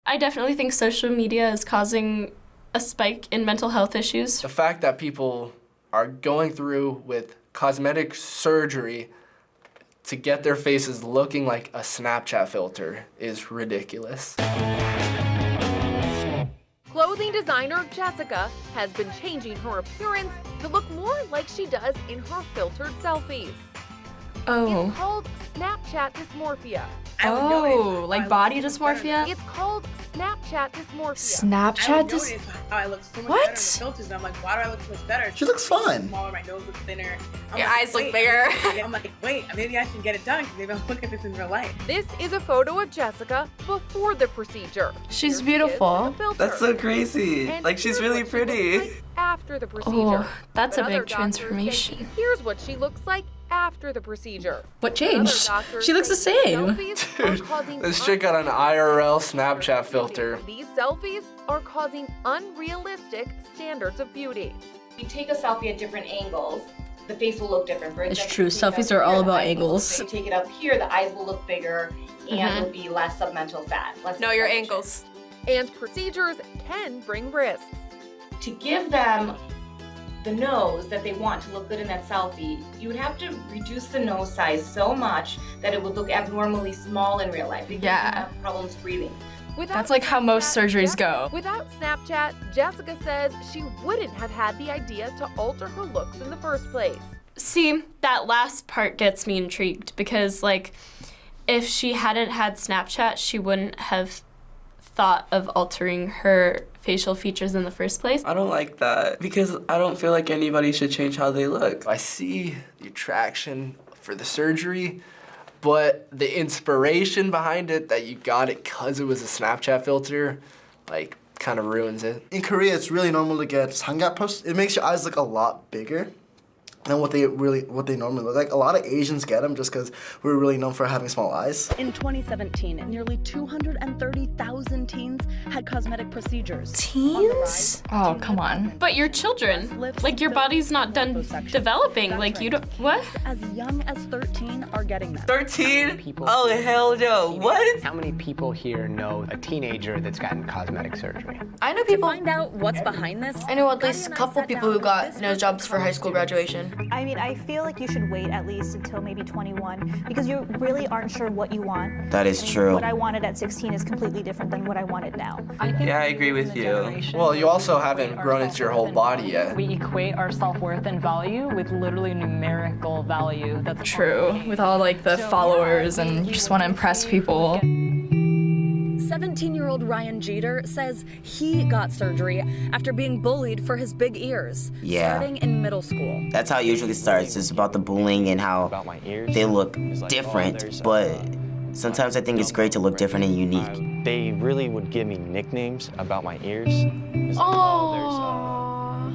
I definitely think social media is causing a spike in mental health issues. The fact that people are going through with cosmetic surgery to get their faces looking like a Snapchat filter is ridiculous. Clothing designer Jessica has been changing her appearance to look more like she does in her filtered selfies. Oh. It's called Snapchat dysmorphia. Oh, like body dysmorphia? It's called Snapchat dysmorphia. Snapchat notice how I look so much What? better in the filters. And I'm like, why do I look so much better? She looks fine. Smaller, my nose looks thinner. I'm Your like, eyes look wait, bigger. I'm like, wait, maybe I should get it done because maybe I'll look at this in real life. This is a photo of Jessica before the procedure. She's Here she is beautiful. with a filter. That's so crazy. And Like, she's here's really what she looks pretty. like after the procedure. Oh, that's But a other big doctors say, transformation. Here's what she looks like after the procedure. What Other changed? doctors She looks the say same. selfies are Dude, causing this chick got an IRL standards Snapchat of filter. beauty. These selfies are causing unrealistic standards of beauty. If you take a selfie at different angles, the face will look different. For It's example, true. if you take it Selfies up are all here, the about eyes will look angles. big. If you take it up here, the eyes will look bigger and there'll be less submental fat. Less Know your definition. angles. And procedures can bring risks. To give them the nose that they want to look good in that selfie, you would have to reduce the nose size so much that it would look abnormally small in real life. They could Yeah. have problems breathing. Without That's like how most Snapchat, surgeries go. Without Snapchat, Jessica says she wouldn't have had the idea to alter her looks in the first place. See, that last part gets me intrigued because, like, if she hadn't had Snapchat, she wouldn't have thought of altering her facial features in the first place. I don't like that because I don't feel like anybody should change how they look. I see the attraction for the surgery, but the inspiration behind it that you got it because it was a Snapchat filter, like, kind of ruins it. In Korea, it's really normal to get samgakpost. It makes your eyes look a lot bigger than what they normally look like. A lot of Asians get them just because we're really known for having small eyes. In 2017, nearly 230,000 teens had cosmetic procedures. Teens? Oh, come on. But you're children. Like, your body's not done developing. Like, you don't. What? As young as 13 are getting them. 13? Oh, hell no. What? How many people here know a teenager that's gotten cosmetic surgery? I know To people. find out what's behind this, I know at least a couple people who got nose jobs for high school graduation. I mean, I feel like you should wait at least until maybe 21 because you really aren't sure what you want. That is true. What I wanted at 16 is completely different than what I wanted now. Yeah, I agree with you. Well, you also haven't grown into your whole body yet. We equate our self-worth and value with literally numerical value. That's True. With all like the followers and you just want to impress people. 17-year-old Ryan Jeter says he got surgery after being bullied for his big ears, Yeah. starting in middle school. That's how it usually starts. It's about the bullying and how About my ears. they look There's different, but sometimes I think it's great to look different and unique. They really would give me nicknames about my ears. There's,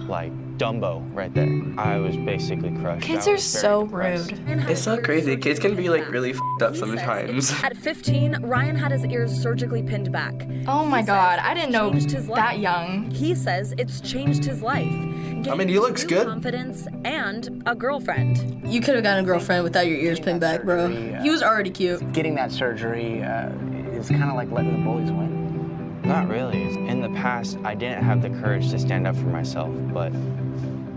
like Dumbo right there. I was basically crushed. Kids I are was very so depressed. rude. It's so crazy. Kids can be like really f***ed up He says sometimes. At 15, Ryan had his ears surgically pinned back. Oh my God, I didn't know Changed his life. that young. He says it's changed his life. I mean, he looks New good. Confidence and a girlfriend. You could have gotten a girlfriend without your ears pinned back, bro. He was already cute. Getting that surgery is kind of like letting the bullies win. Not really. In the past, I didn't have the courage to stand up for myself, but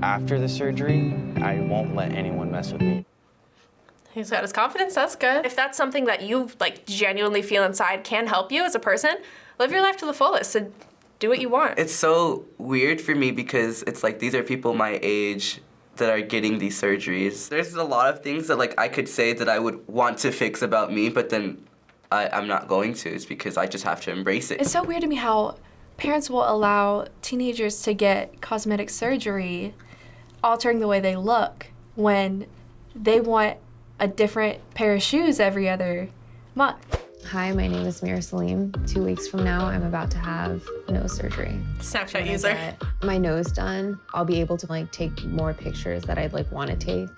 after the surgery, I won't let anyone mess with me. He's got his confidence, that's good. If that's something that you like genuinely feel inside can help you as a person, live your life to the fullest and do what you want. It's so weird for me because it's like these are people my age that are getting these surgeries. There's a lot of things that like I could say that I would want to fix about me, but then I'm not going to. It's because I just have to embrace it. It's so weird to me how parents will allow teenagers to get cosmetic surgery, altering the way they look, when they want a different pair of shoes every other month. Hi, my name is Mira Salim. 2 weeks from now, I'm about to have nose surgery. Snapchat When I user. get my nose done, I'll be able to like take more pictures that I'd like want to take.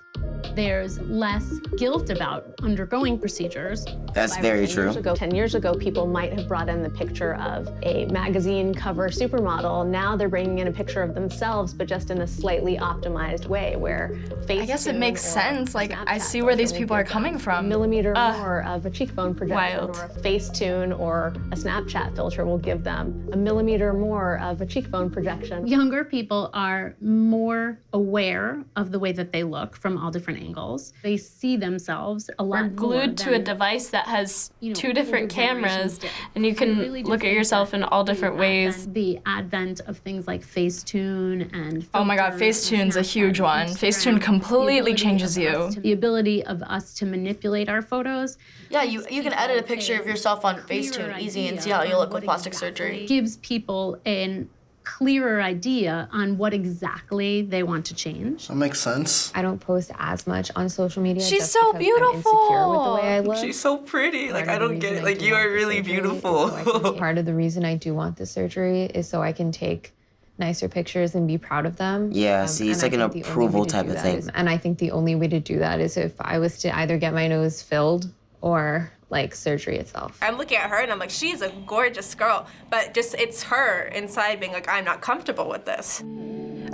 There's less guilt about undergoing procedures. That's very true. 10 years ago, people might have brought in the picture of a magazine cover supermodel. Now they're bringing in a picture of themselves, but just in a slightly optimized way, where I guess it makes sense. Like, I see where these people are coming from. A millimeter more of a cheekbone projection, or a Facetune or a Snapchat filter will give them a millimeter more of a cheekbone projection. Younger people are more aware of the way that they look from all different angles. They see themselves a lot We're glued to a device that has two different cameras, and you can look at yourself in all different ways. The advent of things like Facetune and Oh my God, Facetune's a huge one. Facetune completely changes you. The ability of us to manipulate our photos. Yeah, you can edit a picture of yourself on Facetune easy and see how you look with plastic surgery. Gives people an clearer idea on what exactly they want to change. That makes sense. I don't post as much on social media. She's just so because I'm insecure with the way I look. She's so pretty. Like, I don't get it. Like, you are really beautiful. Part of the reason I do want the surgery is so I can take nicer pictures and be proud of them. Yeah, see, it's like an approval type of thing. And I think the only way to do that is if I was to either get my nose filled or like surgery itself. I'm looking at her and I'm like, she's a gorgeous girl, but just it's her inside being like, I'm not comfortable with this.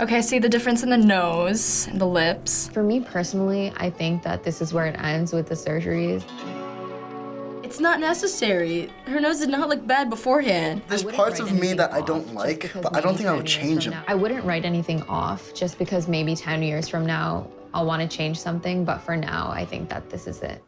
Okay, I see the difference in the nose and the lips. For me personally, I think that this is where it ends with the surgeries. It's not necessary. Her nose did not look bad beforehand. There's parts of me that I don't like, but I don't think I would change them. I wouldn't write anything off just because maybe 10 years from now, I'll want to change something, but for now, I think that this is it.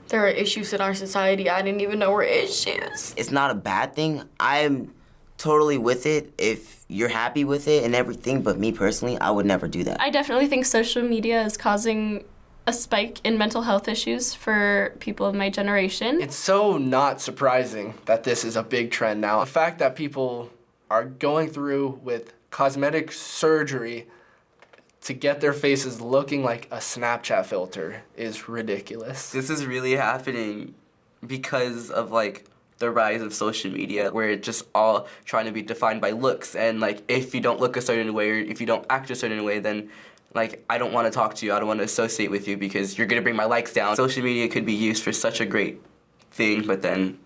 There are issues in our society I didn't even know were issues. It's not a bad thing. I'm totally with it if you're happy with it and everything, but me personally, I would never do that. I definitely think social media is causing a spike in mental health issues for people of my generation. It's so not surprising that this is a big trend now. The fact that people are going through with cosmetic surgery to get their faces looking like a Snapchat filter is ridiculous. This is really happening because of like the rise of social media, where it's just all trying to be defined by looks, and like if you don't look a certain way or if you don't act a certain way, then like I don't want to talk to you, I don't want to associate with you because you're gonna bring my likes down. Social media could be used for such a great thing, but then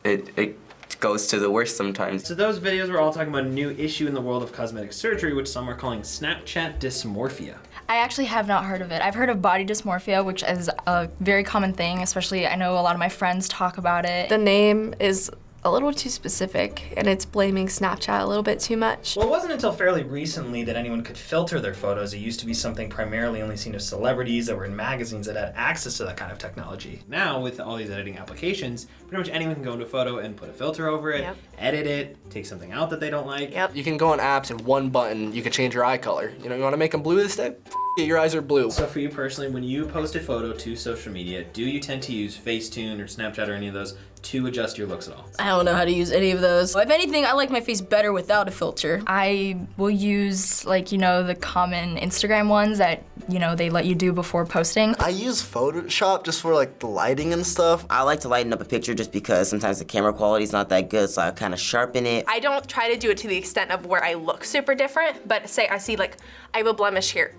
it goes to the worst sometimes. So those videos were all talking about a new issue in the world of cosmetic surgery, which some are calling Snapchat dysmorphia. I actually have not heard of it. I've heard of body dysmorphia, which is a very common thing, especially I know a lot of my friends talk about it. The name is a little too specific, and it's blaming Snapchat a little bit too much. Well, it wasn't until fairly recently that anyone could filter their photos. It used to be something primarily only seen of celebrities that were in magazines that had access to that kind of technology. Now, with all these editing applications, pretty much anyone can go into a photo and put a filter over it, edit it, take something out that they don't like. You can go on apps and one button, you can change your eye color. You know, you want to make them blue this day? Your eyes are blue. So for you personally, when you post a photo to social media, do you tend to use Facetune or Snapchat or any of those to adjust your looks at all? I don't know how to use any of those. If anything, I like my face better without a filter. I will use, like, you know, the common Instagram ones that, you know, they let you do before posting. I use Photoshop just for like the lighting and stuff. I like to lighten up a picture just because sometimes the camera quality is not that good, so I kind of sharpen it. I don't try to do it to the extent of where I look super different, but say I see like, I have a blemish here.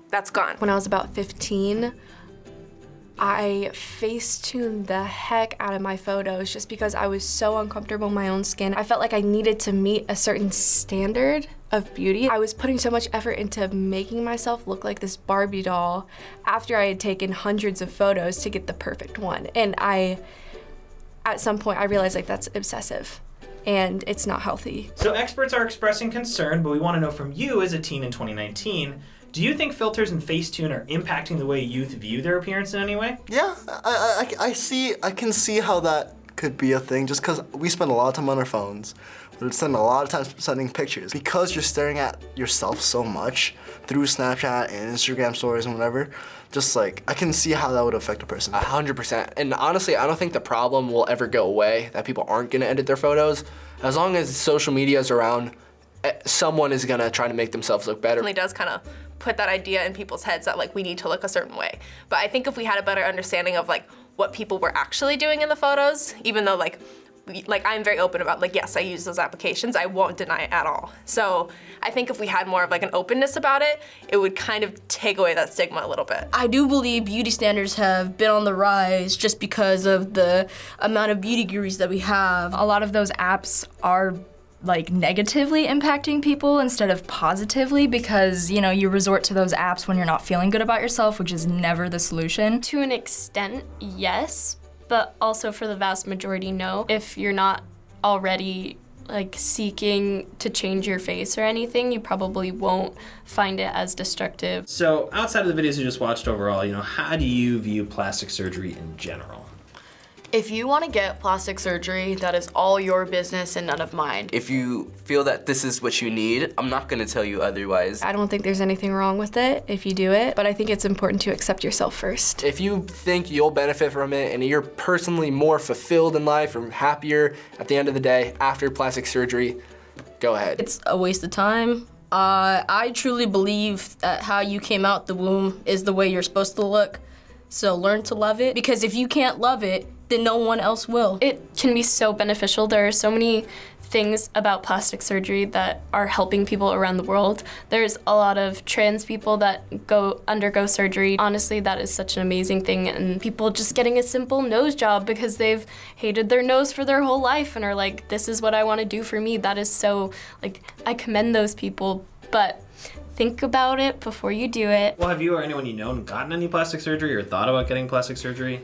That's gone. When I was about 15, I Facetuned the heck out of my photos just because I was so uncomfortable in my own skin. I felt like I needed to meet a certain standard of beauty. I was putting so much effort into making myself look like this Barbie doll after I had taken hundreds of photos to get the perfect one. And at some point, I realized like that's obsessive and it's not healthy. So experts are expressing concern, but we want to know from you as a teen in 2019, do you think filters and Facetune are impacting the way youth view their appearance in any way? Yeah, I can see how that could be a thing just because we spend a lot of time on our phones. We spend a lot of time sending pictures. Because you're staring at yourself so much through Snapchat and Instagram stories and whatever, just like, I can see how that would affect a person. 100%. And honestly, I don't think the problem will ever go away, that people aren't gonna edit their photos. As long as social media is around, someone is gonna try to make themselves look better. It really does kind of put that idea in people's heads that like we need to look a certain way. But I think if we had a better understanding of like what people were actually doing in the photos, even though like like I'm very open about like, yes, I use those applications. I won't deny it at all. So I think if we had more of like an openness about it, it would kind of take away that stigma a little bit. I do believe beauty standards have been on the rise just because of the amount of beauty gurus that we have. A lot of those apps are like negatively impacting people instead of positively because, you know, you resort to those apps when you're not feeling good about yourself, which is never the solution. To an extent, yes, but also for the vast majority, no. If you're not already like seeking to change your face or anything, you probably won't find it as destructive. So outside of the videos you just watched overall, you know, how do you view plastic surgery in general? If you want to get plastic surgery, that is all your business and none of mine. If you feel that this is what you need, I'm not gonna tell you otherwise. I don't think there's anything wrong with it if you do it, but I think it's important to accept yourself first. If you think you'll benefit from it and you're personally more fulfilled in life or happier at the end of the day after plastic surgery, go ahead. It's a waste of time. I truly believe that how you came out the womb is the way you're supposed to look. So learn to love it, because if you can't love it, then no one else will. It can be so beneficial. There are so many things about plastic surgery that are helping people around the world. There's a lot of trans people that undergo surgery. Honestly, that is such an amazing thing, and people just getting a simple nose job because they've hated their nose for their whole life and are like, this is what I want to do for me. That is so, like, I commend those people, but think about it before you do it. Well, have you or anyone you know gotten any plastic surgery or thought about getting plastic surgery?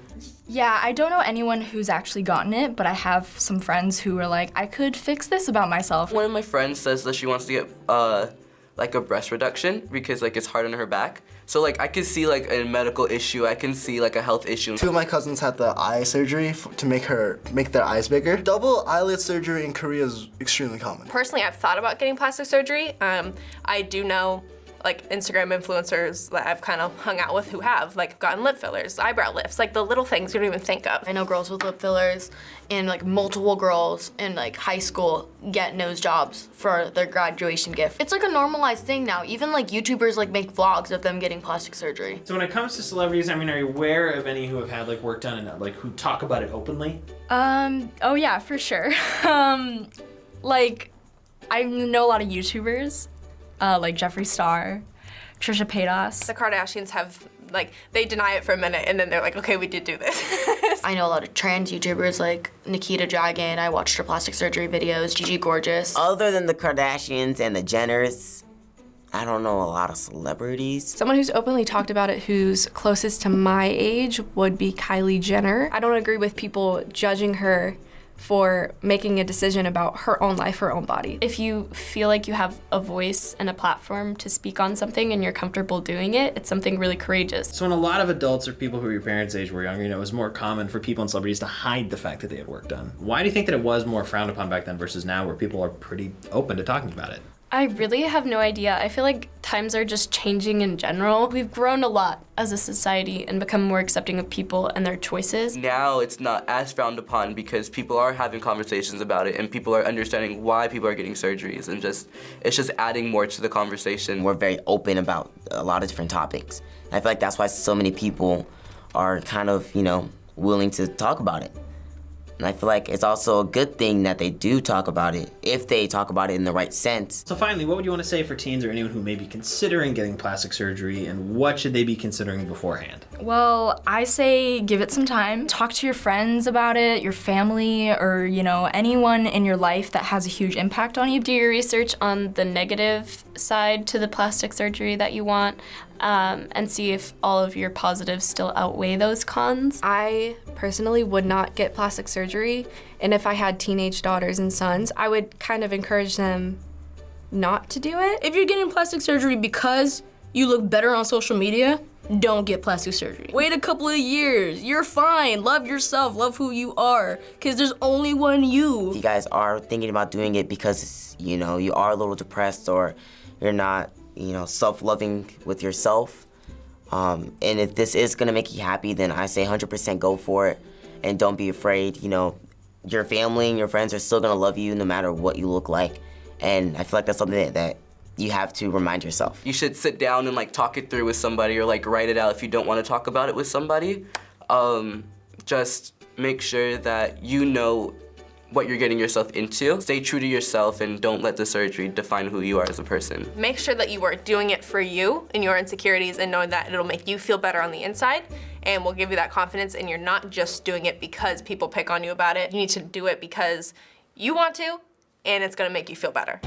Yeah, I don't know anyone who's actually gotten it, but I have some friends who are like, I could fix this about myself. One of my friends says that she wants to get like a breast reduction because like it's hard on her back. So like I could see like a medical issue, I can see like a health issue. 2 of my cousins had the eye surgery to make their eyes bigger. Double eyelid surgery in Korea is extremely common. Personally, I've thought about getting plastic surgery. I do know like Instagram influencers that I've kind of hung out with who have like gotten lip fillers, eyebrow lifts, like the little things you don't even think of. I know girls with lip fillers, and like multiple girls in like high school get nose jobs for their graduation gift. It's like a normalized thing now. Even like YouTubers like make vlogs of them getting plastic surgery. So when it comes to celebrities, I mean, are you aware of any who have had like work done and like who talk about it openly? Oh yeah, for sure. Like, I know a lot of YouTubers, like Jeffree Star, Trisha Paytas. The Kardashians have, like, they deny it for a minute and then they're like, okay, we did do this. I know a lot of trans YouTubers like Nikita Dragun. I watched her plastic surgery videos, Gigi Gorgeous. Other than the Kardashians and the Jenners, I don't know a lot of celebrities. Someone who's openly talked about it who's closest to my age would be Kylie Jenner. I don't agree with people judging her for making a decision about her own life, her own body. If you feel like you have a voice and a platform to speak on something and you're comfortable doing it, it's something really courageous. So when a lot of adults or people who were your parents' age were younger, you know, it was more common for people and celebrities to hide the fact that they had work done. Why do you think that it was more frowned upon back then versus now where people are pretty open to talking about it? I really have no idea. I feel like times are just changing in general. We've grown a lot as a society and become more accepting of people and their choices. Now it's not as frowned upon because people are having conversations about it and people are understanding why people are getting surgeries, and it's just adding more to the conversation. We're very open about a lot of different topics. I feel like that's why so many people are kind of, you know, willing to talk about it. And I feel like it's also a good thing that they do talk about it, if they talk about it in the right sense. So finally, what would you want to say for teens or anyone who may be considering getting plastic surgery, and what should they be considering beforehand? Well, I say give it some time. Talk to your friends about it, your family, or, you know, anyone in your life that has a huge impact on you. Do your research on the negative side to the plastic surgery that you want, and see if all of your positives still outweigh those cons. I personally would not get plastic surgery, and if I had teenage daughters and sons, I would kind of encourage them not to do it. If you're getting plastic surgery because you look better on social media, don't get plastic surgery. Wait a couple of years. You're fine. Love yourself. Love who you are. Because there's only one you. If you guys are thinking about doing it because, you know, you are a little depressed or you're not, you know, self-loving with yourself, and if this is gonna make you happy, then I say 100% go for it, and don't be afraid. You know, your family and your friends are still gonna love you no matter what you look like, and I feel like that's something that you have to remind yourself. You should sit down and like talk it through with somebody, or like write it out if you don't want to talk about it with somebody. Just make sure that you know what you're getting yourself into. Stay true to yourself and don't let the surgery define who you are as a person. Make sure that you are doing it for you and your insecurities and knowing that it'll make you feel better on the inside and will give you that confidence, and you're not just doing it because people pick on you about it. You need to do it because you want to, and it's gonna make you feel better.